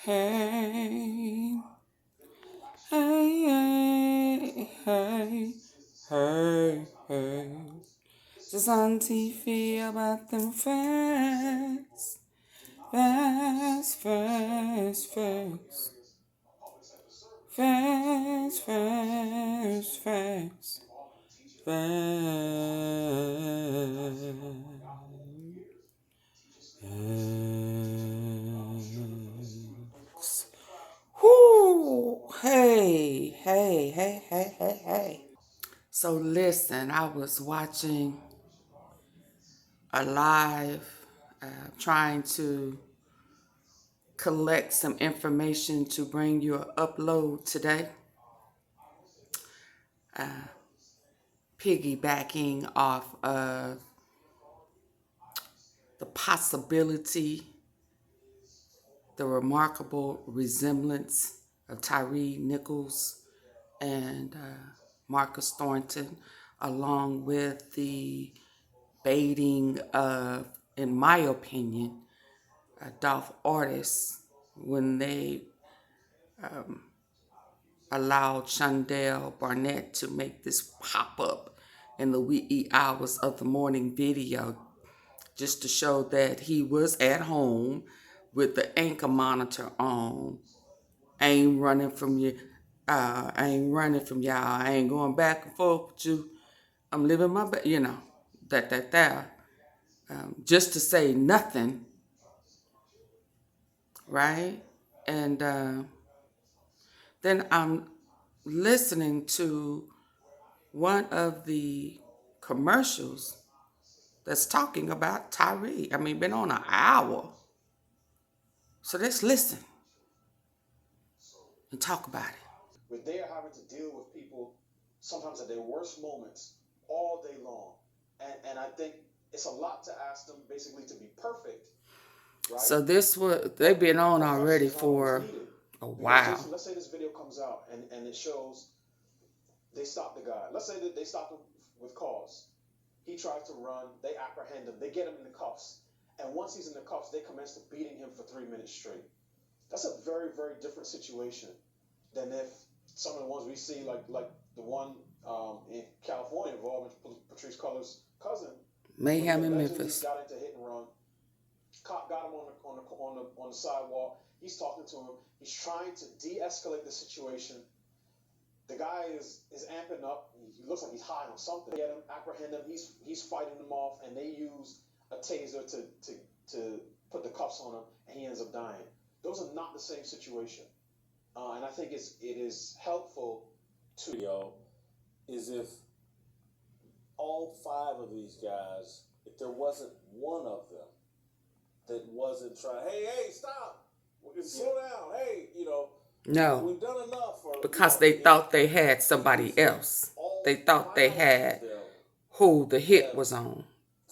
Hey, hey, hey, hey, hey. Just AunTeaFee about them facts. Facts, facts, facts. Facts, facts, facts. Whoo! Hey, hey, hey, hey, hey, hey. So listen, I was watching a live, trying to collect some information to bring you an upload today. Piggybacking off of the possibility, the remarkable resemblance of Tyree Nichols and Marcus Thornton, along with the baiting of, in my opinion, ADOLPH artists when they allowed Shondell Barnett to make this pop-up in the wee hours of the morning video, just to show that he was at home with the anchor monitor on. I ain't running from you. I ain't running from y'all. I ain't going back and forth with you. I'm living my best, that. Just to say nothing, right? And then I'm listening to one of the commercials that's talking about Tyree. I mean, been on an hour. So let's listen and talk about it. But they are having to deal with people sometimes at their worst moments all day long. And I think it's a lot to ask them basically to be perfect. Right? So they've been on already for a while. Let's say this video comes out and it shows they stop the guy. Let's say that they stop him with cause. He tries to run, they apprehend him, they get him in the cuffs. And once he's in the cuffs, they commence to beating him for 3 minutes straight. That's a very, very different situation than if some of the ones we see, like the one in California involving Patrice Cullors' cousin. Mayhem in Memphis. Got into hit and run. Cop got him on the sidewalk. He's talking to him. He's trying to de-escalate the situation. The guy is amping up. He looks like he's high on something. Get him, apprehend him. He's fighting them off, and they use a taser to put the cuffs on him, and he ends up dying. Those are not the same situation. And I think it is helpful to is if all 5 of these guys, if there wasn't one of them that wasn't trying, hey, stop, slow down, hey, No, we've done enough. because they thought they had somebody else. They thought they had who the hit was on.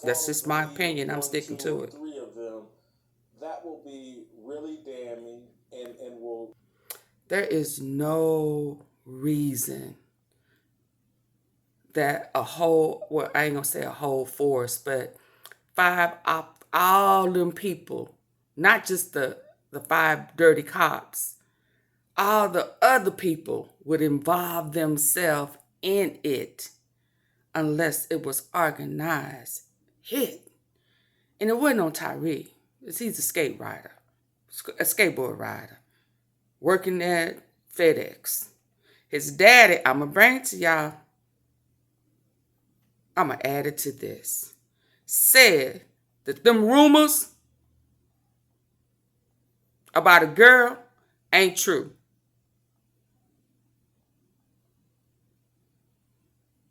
That's just my opinion. I'm sticking to it. 3 of them, that will be really damning and will. There is no reason that I ain't gonna say a whole force, but all them people, not just the 5 dirty cops, all the other people would involve themselves in it unless it was organized hit. And it wasn't on Tyree. He's a skateboard rider, working at FedEx. His daddy, I'm going to bring it to y'all. I'm going to add it to this. Said that them rumors about a girl ain't true.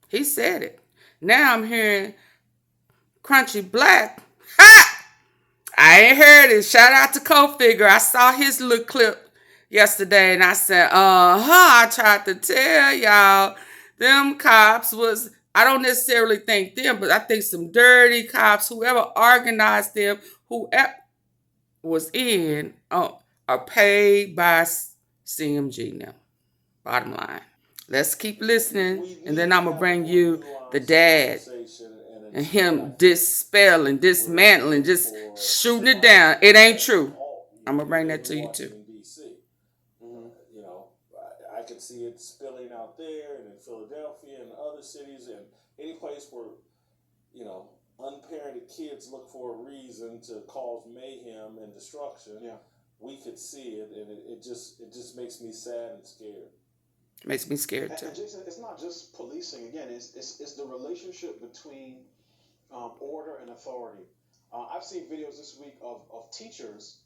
He said it. Now I'm hearing Crunchy Black. Ha! I ain't heard it. Shout out to Co-Figure. I saw his little clip yesterday and I said, I tried to tell y'all them cops was, I don't necessarily think them, but I think some dirty cops, whoever organized them, whoever was in, are paid by CMG now. Bottom line. Let's keep listening, and then I'm going to bring you the dad and him dismantling, just shooting it down. It ain't true. I'm going to bring that to you too. could see it spilling out there and in Philadelphia and other cities and any place where, unparented kids look for a reason to cause mayhem and destruction. Yeah. We could see it, and it just makes me sad and scared. Makes me scared too. And Jason, it's not just policing. Again, it's the relationship between order and authority. I've seen videos this week of teachers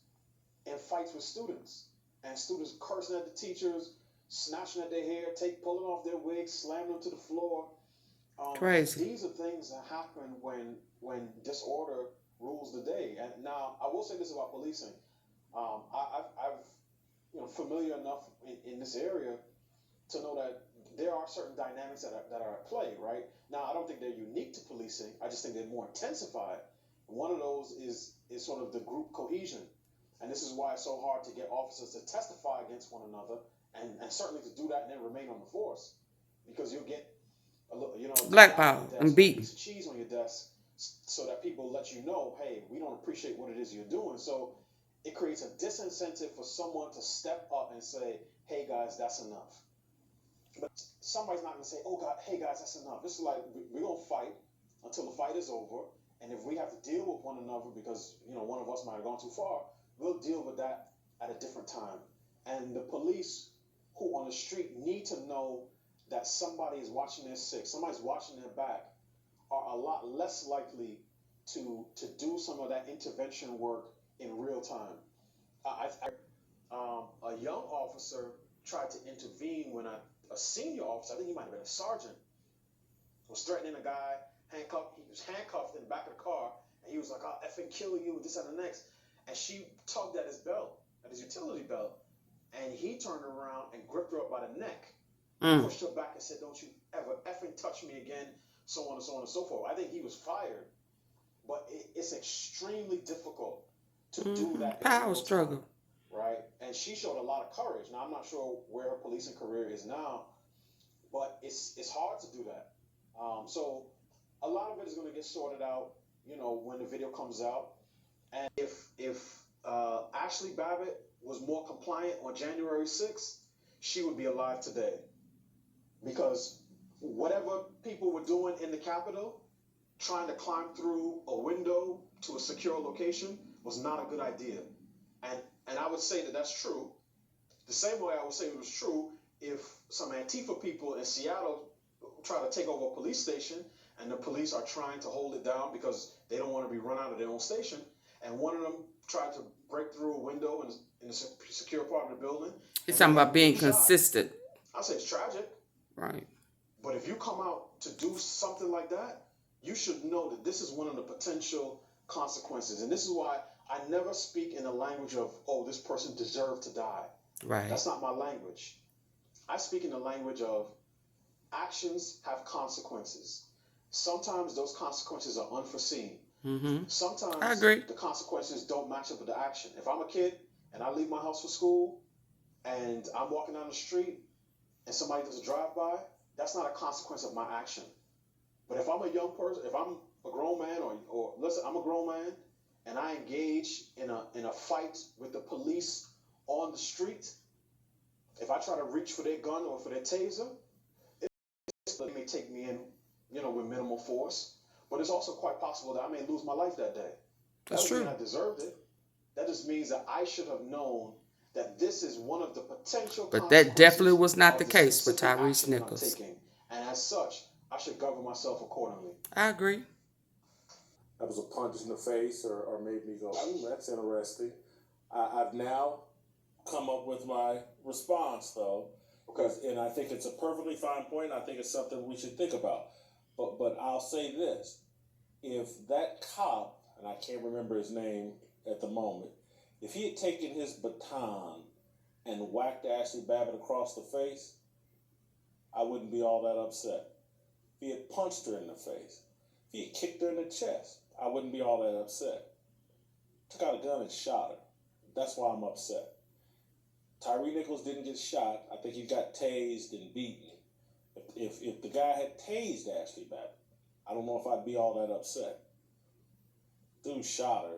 in fights with students, and students cursing at the teachers, snatching at their hair, pulling off their wigs, slamming them to the floor. Crazy. These are things that happen when disorder rules the day. And now, I will say this about policing. I've familiar enough in this area to know that there are certain dynamics that are at play, right? Now, I don't think they're unique to policing. I just think they're more intensified. One of those is sort of the group cohesion. And this is why it's so hard to get officers to testify against one another, and certainly to do that and then remain on the force. Because you'll get a little, blackballed and beaten. Piece of cheese on your desk so that people let you know, hey, we don't appreciate what it is you're doing. So it creates a disincentive for someone to step up and say, hey, guys, that's enough. But somebody's not going to say, oh, God, hey, guys, that's enough. It's like we're going to fight until the fight is over. And if we have to deal with one another because, one of us might have gone too far, we'll deal with that at a different time. And the police who on the street need to know that somebody is watching their six, somebody's watching their back, are a lot less likely to do some of that intervention work in real time. A young officer tried to intervene when a senior officer, I think he might have been a sergeant, was threatening a guy, handcuffed. He was handcuffed in the back of the car, and he was like, I'll effing kill you, this and the next. And she tugged at his belt, at his utility belt, and he turned around and gripped her up by the neck, pushed her back and said, don't you ever effing touch me again, so on and so on and so forth. I think he was fired, but it's extremely difficult to do that. Power struggle. Right? And she showed a lot of courage. Now, I'm not sure where her policing career is now, but it's hard to do that. So a lot of it is going to get sorted out, when the video comes out. And if Ashley Babbitt was more compliant on January 6th, she would be alive today. Because whatever people were doing in the Capitol, trying to climb through a window to a secure location was not a good idea. And I would say that that's true. The same way I would say it was true if some Antifa people in Seattle try to take over a police station and the police are trying to hold it down because they don't want to be run out of their own station. And one of them tried to break through a window in a secure part of the building. It's talking about being consistent. I say it's tragic. Right. But if you come out to do something like that, you should know that this is one of the potential consequences. And this is why I never speak in the language of, oh, this person deserved to die. Right. That's not my language. I speak in the language of actions have consequences. Sometimes those consequences are unforeseen. Sometimes I agree. The consequences don't match up with the action. If I'm a kid and I leave my house for school and I'm walking down the street and somebody does a drive-by, that's not a consequence of my action. But if I'm a young person, if I'm a grown man, or listen, I'm a grown man, and I engage in a fight with the police on the street, if I try to reach for their gun or for their taser, it may take me in, with minimal force. But it's also quite possible that I may lose my life that day. That's true. That doesn't mean true. I deserved it. That just means that I should have known that this is one of the potential But consequences that definitely was not of the case for specific Tyrese action that I'm Nichols. taking. And as such, I should govern myself accordingly. I agree. That was a punch in the face or made me go, that's interesting. I've now come up with my response, though. Okay. And I think it's a perfectly fine point. I think it's something we should think about. But I'll say this. If that cop, and I can't remember his name at the moment, if he had taken his baton and whacked Ashley Babbitt across the face, I wouldn't be all that upset. If he had punched her in the face, if he had kicked her in the chest, I wouldn't be all that upset. Took out a gun and shot her. That's why I'm upset. Tyree Nichols didn't get shot. I think he got tased and beaten. If the guy had tased Ashley Babbitt, I don't know if I'd be all that upset. Dude shot her.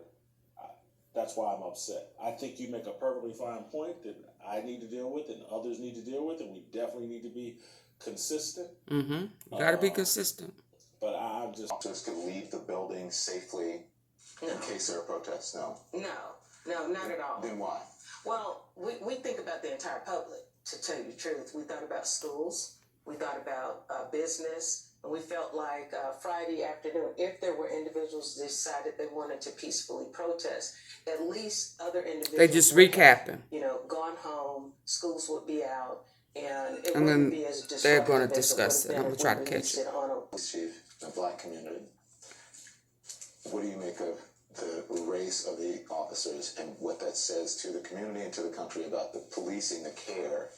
That's why I'm upset. I think you make a perfectly fine point that I need to deal with, and others need to deal with, and we definitely need to be consistent. You got to be consistent. But I'm just... Officers could leave the building safely in case there are protests? No. No, not at all. Then why? Well, we think about the entire public, to tell you the truth. We thought about schools. We thought about business. And we felt like Friday afternoon, if there were individuals who decided they wanted to peacefully protest, at least other individuals... They just recapping. Gone home, schools would be out, and it And wouldn't then be as disruptive. they're going to discuss it. I'm going to try to catch it. Chief, the black community. What do you make of the race of the officers and what that says to the community and to the country about the policing, the care?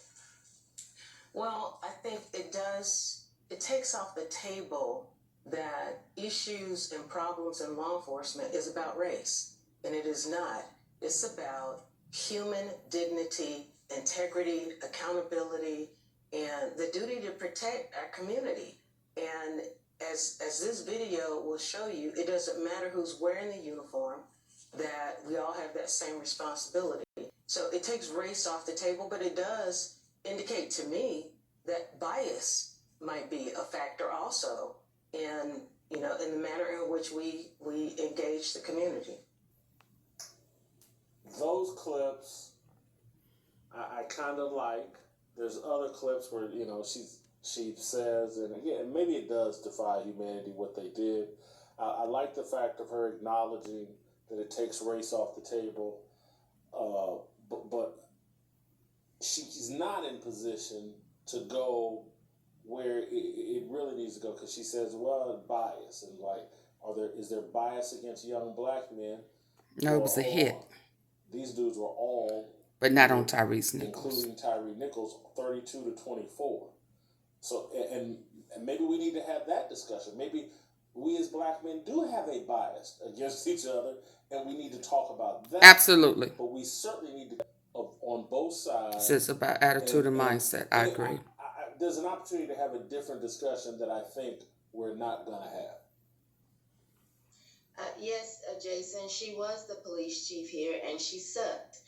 Well, I think it takes off the table that issues and problems in law enforcement is about race, and it is not. It's about human dignity, integrity, accountability, and the duty to protect our community. And as this video will show you, it doesn't matter who's wearing the uniform, that we all have that same responsibility. So it takes race off the table, but it does indicate to me that bias might be a factor also in the manner in which we engage the community. Those clips, I kind of like. There's other clips where, she says, and again, maybe it does defy humanity what they did. I like the fact of her acknowledging that it takes race off the table, but she's not in position to go where it really needs to go, because she says, well, bias, and is there bias against young black men? No, it was a hit. These dudes were all, but not on Tyrese Nichols, including Tyree Nichols, 32 to 24. So, and maybe we need to have that discussion. Maybe we as black men do have a bias against each other, and we need to talk about that. Absolutely. But we certainly need to, on both sides. It's about attitude and mindset. I agree. There's an opportunity to have a different discussion that I think we're not going to have. Yes, Jason, she was the police chief here, and she sucked.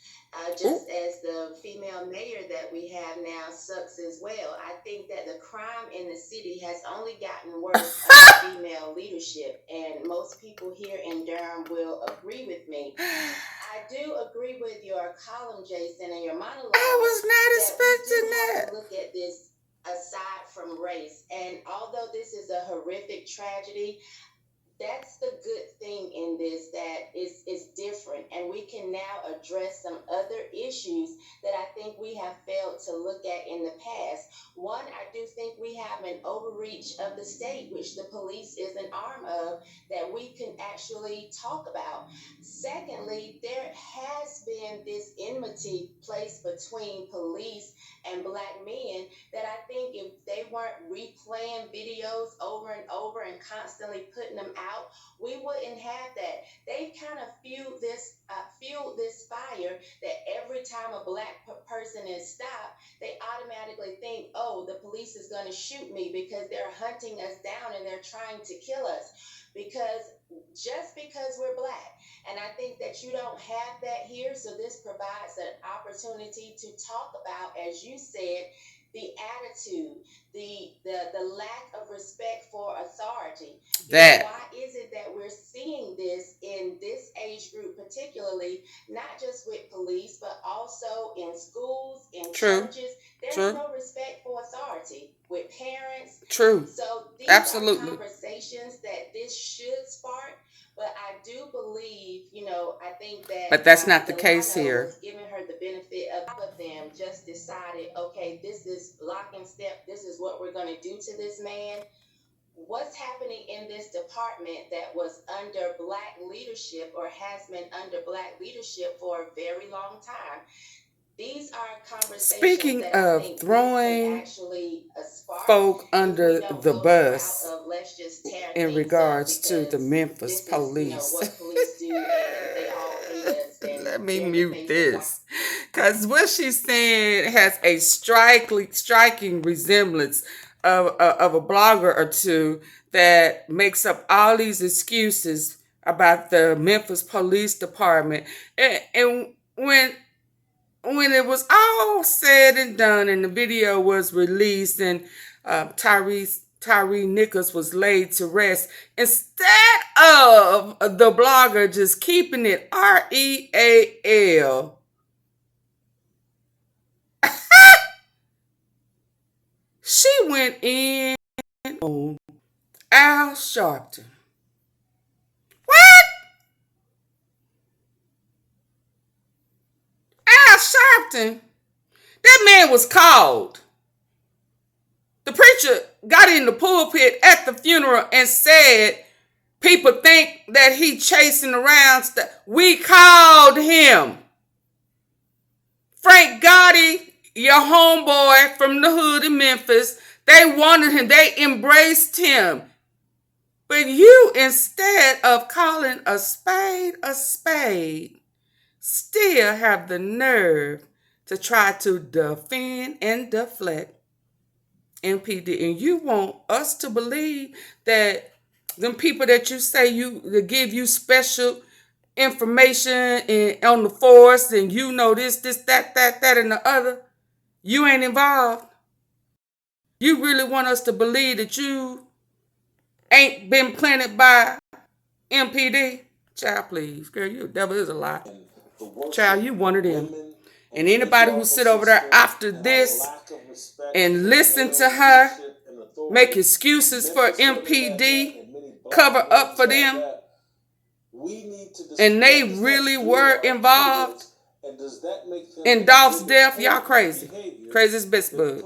Just as the female mayor that we have now sucks as well. I think that the crime in the city has only gotten worse under female leadership, and most people here in Durham will agree with me. I do agree with your column, Jason, and your monologue. I was not expecting that. Look at this aside from race, and although this is a horrific tragedy, that's the good thing in this, that is different, and we can now address some other issues that I think we have failed to look at in the past. One, I do think we have an overreach of the state, which the police is an arm of, that we can actually talk about. Secondly, there has been this enmity placed between police and black men that I think if they weren't replaying videos over and over and constantly putting them out, we wouldn't have that. They've kind of fueled this fire that every time a black person is stopped, they automatically think, oh, the police is going to shoot me because they're hunting us down and they're trying to kill us just because we're black. And I think that you don't have that here. So this provides an opportunity to talk about, as you said, the attitude, the lack of respect for authority. Why is it that we're seeing this in this age group particularly, not just with police, but also in schools, in churches? There's no respect for authority with parents. So these are conversations that this should spark. But I do believe, I think that... But that's not the case here. Giving her the benefit of them just decided, okay, this is lock and step. This is what we're going to do to this man. What's happening in this department that was under black leadership or has been under black leadership for a very long time? These are conversations. Speaking of throwing folk under the bus in regards to the Memphis police. Let me mute this. Because what she's saying has a striking resemblance of a blogger or two that makes up all these excuses about the Memphis Police Department. And when when it was all said and done and the video was released and Tyree Nichols was laid to rest, instead of the blogger just keeping it REAL, she went in on Al Sharpton. What? Al Sharpton? That man was called. The preacher got in the pulpit at the funeral and said, people think that he chasing around stuff. We called him. Frank Gotti, your homeboy from the hood in Memphis, they wanted him. They embraced him. But you, instead of calling a spade, still have the nerve to try to defend and deflect MPD. And you want us to believe that them people that you say that give you special information on the force and you know this, that, and the other, you ain't involved. You really want us to believe that you ain't been planted by MPD? Child, please. Girl, you devil is a lie. Child, you one of them. And anybody who sit over there after this and listen to her make excuses for MPD, cover up for them, and they really were involved in Dolph's death, y'all crazy. Crazy as Pittsburgh.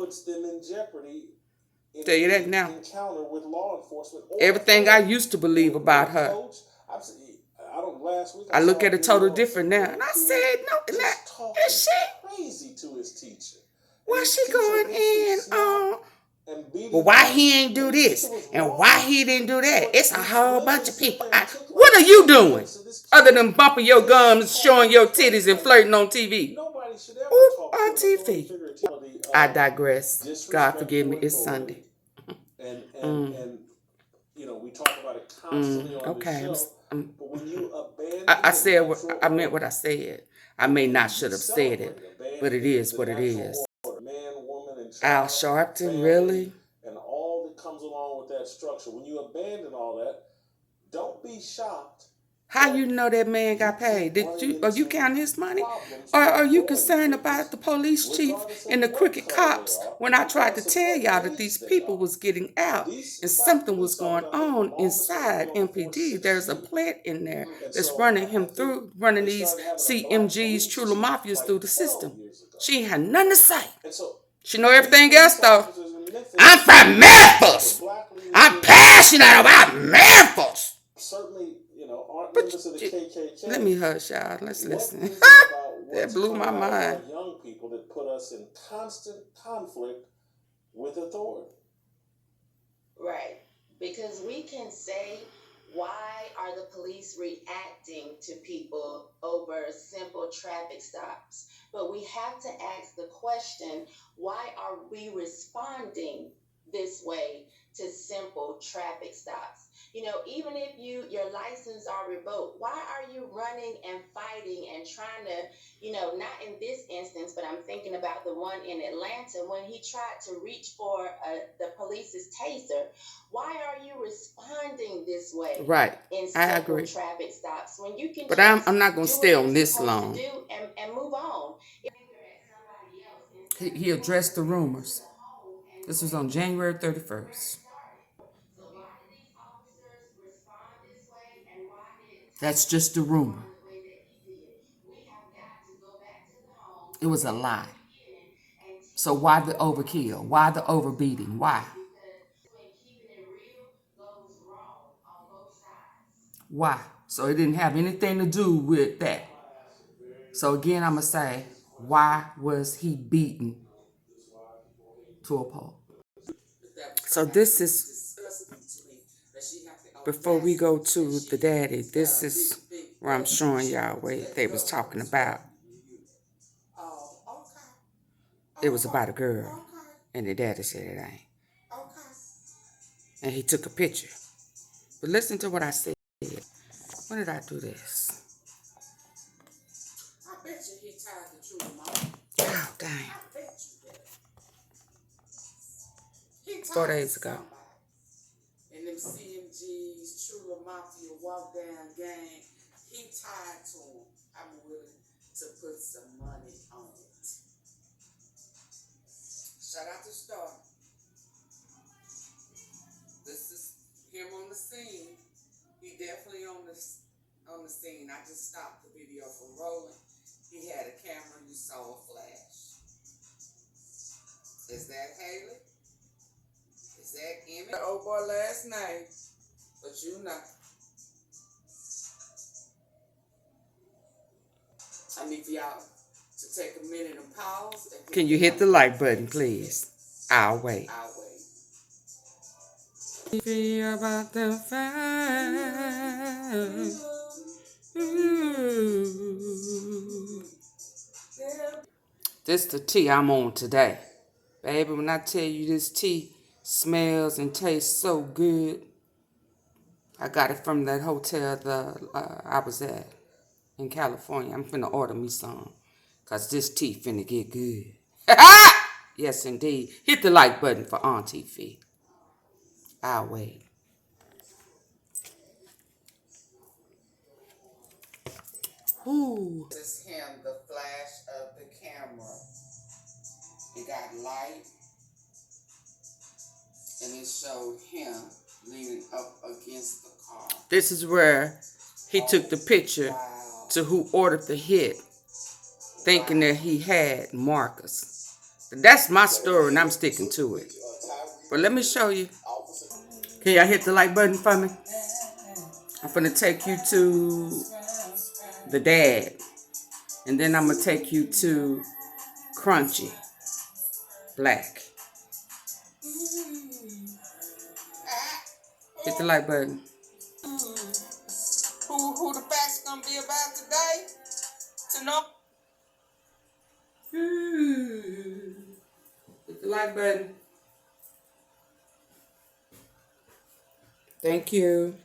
Tell you that now. Everything I used to believe about her, I look at it totally different now. And I said, no, is she? What's she going in on? Well, why he ain't do this? And why he didn't do that? It's a whole bunch of people. What are you doing? Other than bumping your gums, showing your titties, and flirting on TV. Ooh, AunTeaFee. I digress. God forgive me. It's Sunday. And you know, we talk about it constantly on okay. the show. But when you abandon I said what I meant. What I said. I may not should have said it, but it is what it is. Man, woman, and Al Sharpton, really? And all that comes along with that structure. When you abandon all that, don't be shocked. How you know that man got paid? Are you counting his money? Or are you concerned about the police chief and the crooked cops when I tried to tell y'all that these people was getting out and something was going on inside MPD? There's a plant in there that's running these CMGs, True Mafias through the system. She ain't had nothing to say. She know everything else though. I'm from Memphis. I'm passionate about Memphis. Certainly, you know, aren't But members of the KKK. let me hush, y'all. Let's listen. That blew my mind. Young people that put us in constant conflict with authority. Right. Because we can say, why are the police reacting to people over simple traffic stops? But we have to ask the question, why are we responding this way to simple traffic stops? You know, even if your license are revoked, why are you running and fighting and trying to, you know, not in this instance, but I'm thinking about the one in Atlanta when he tried to reach for the police's taser. Why are you responding this way? Right, in I agree. Traffic stops when you can. But I'm not gonna stay on this long. And move on. He addressed the rumors. This was on January 31st. That's just a rumor. It was a lie. So why the overkill? Why the overbeating? Why? Why? So it didn't have anything to do with that. So again, I'm going to say, why was he beaten to a pulp? So this is, before we go to the daddy, this is where I'm showing y'all what they was talking about. It was about a girl, and the daddy said it ain't. And he took a picture. But listen to what I said. When did I do this? I bet you he tied the true mom. Damn. 4 days ago. And them CMGs, True Mafia, Walk Down Gang, he tied to him. I'm willing to put some money on it. Shout out to Star. This is him on the scene. He definitely on the scene. I just stopped the video from rolling. He had a camera. You saw a flash. Is that Haley? Is that Emmett? That old boy last night, but you know. I need for y'all to take a minute and pause. And can you hit the like button, please? I'll wait. Feel about the fire. This the tea I'm on today. Baby, when I tell you this tea smells and tastes so good, I got it from that hotel I was at in California. I'm finna order me some, because this tea finna get good. Yes, indeed. Hit the like button for AunTeaFee. I'll wait. Ooh. This is him, the flash of the camera. It got light, and it showed him leaning up against the car. This is where he took the picture to who ordered the hit, thinking that he had Marcus. That's my story, and I'm sticking to it. But let me show you. Can y'all hit the like button for me? I'm finna take you to the dad, and then I'm gonna take you to Crunchy Black. Hit the like button. Who the facts gonna be about today? To know. Hit the like button. Thank you.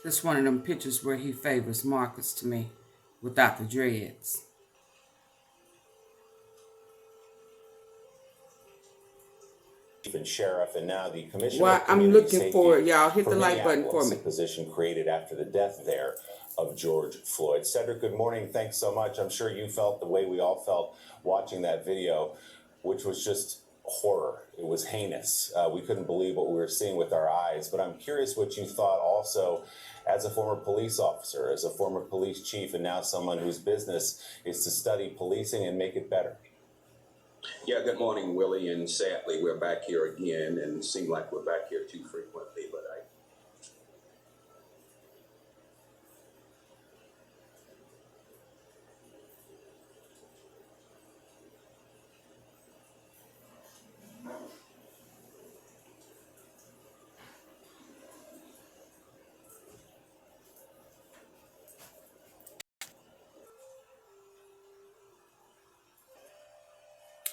This is one of them pictures where he favors Marcus to me without the dreads. And sheriff, and now the commissioner. Well, I'm looking for it, y'all. Hit the like button for me. The position created after the death there of George Floyd. Cedric, good morning. Thanks so much. I'm sure you felt the way we all felt watching that video, which was just horror. It was heinous. We couldn't believe what we were seeing with our eyes. But I'm curious what you thought also as a former police officer, as a former police chief, and now someone whose business is to study policing and make it better. Yeah, good morning, Willie, and sadly we're back here again, and it seems like we're back here too frequently, but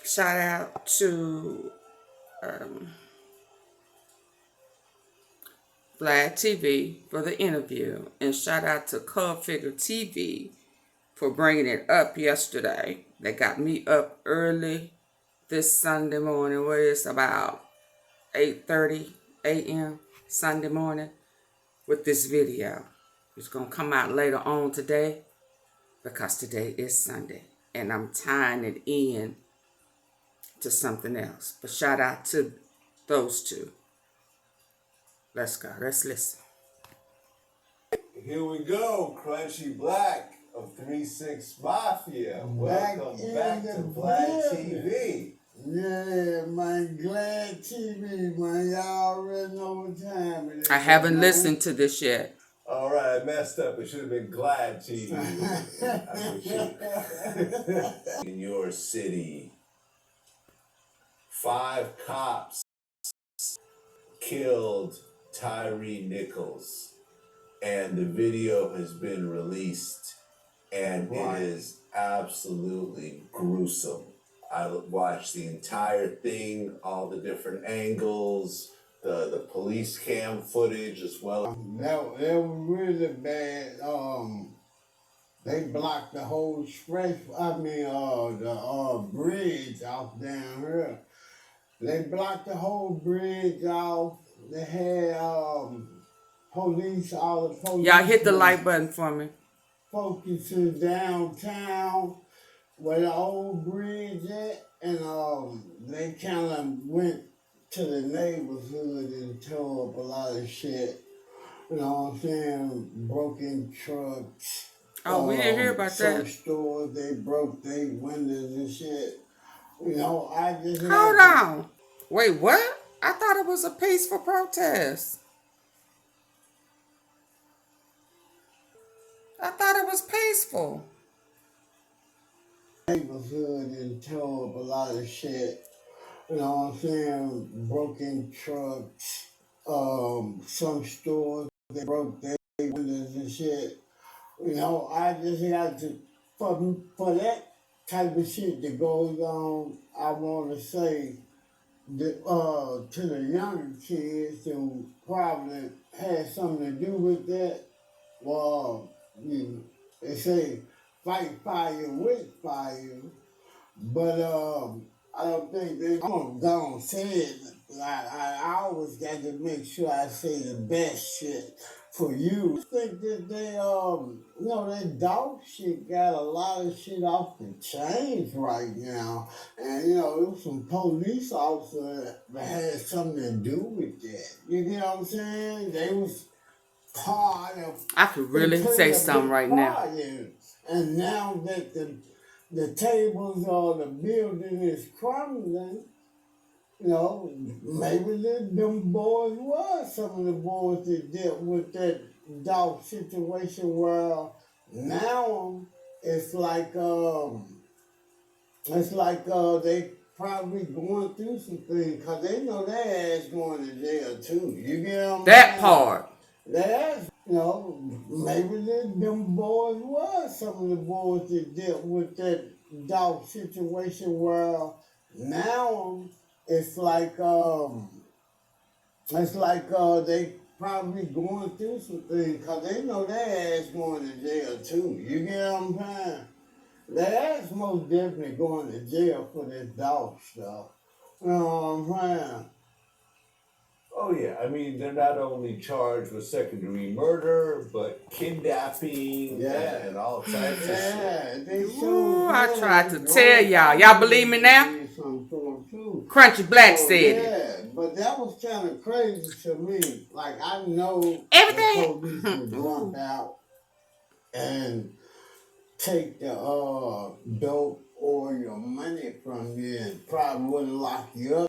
Shout out to Vlad TV for the interview, and shout out to Cub Figure TV for bringing it up yesterday. They got me up early this Sunday morning. What is about 8:30 a.m. Sunday morning with this video. It's gonna come out later on today because today is Sunday, and I'm tying it in to something else. But shout out to those two. Let's go. Let's listen. Here we go. Crunchy Black of 3-6 Mafia. Welcome back to Glad TV. Yeah, my Glad TV, man. Y'all already know what time it is. I haven't listened to this yet. All right, I messed up. It should have been Glad TV. In your city, 5 cops killed Tyree Nichols, and the video has been released, and it is absolutely gruesome. I watched the entire thing, all the different angles, the police cam footage as well. That was really bad. They blocked the whole the bridge off down here. They blocked the whole bridge off. They had police, all the police. Y'all hit the like button for me. Focusing downtown where the old bridge at, and they kind of went to the neighborhood and tore up a lot of shit. You know what I'm saying? Broken trucks. Oh, we didn't hear about some that. stores, they broke their windows and shit. You know, I just... Hold on. Wait, what? I thought it was a peaceful protest. I thought it was peaceful. Neighborhood and tore up a lot of shit. You know what I'm saying? Broken trucks. Some stores, they broke their windows and shit. You know, I just got to, for that type of shit that goes on, I want to say that, to the younger kids who probably had something to do with that, well, you know, they say fight fire with fire, but I don't think they don't say it. I always got to make sure I say the best shit for you. I think that they, you know, that dog shit got a lot of shit off the chains right now. And, you know, it was some police officers that had something to do with that. You get what I'm saying? They was part of... I could really say something right now. And now that the tables or the building is crumbling, you know, maybe them boys was some of the boys that dealt with that dog situation where now it's like they probably going through some things because they know their ass going to jail too. You get what I'm That saying? part. Their ass, you know, maybe them boys was some of the boys that dealt with that dog situation where now it's like they probably going through some things because they know their ass going to jail too. You get what I'm saying? Their ass most definitely going to jail for this dog stuff. You know what I'm saying? Oh yeah, I mean they're not only charged with second-degree murder, but kidnapping and all types of shit. Ooh, I tried to tell y'all. Y'all believe me now? Crunchy Black said it. Yeah, but that was kind of crazy to me. Like, I know everything the police would jump out and take the dope or your money from you and probably wouldn't lock you up.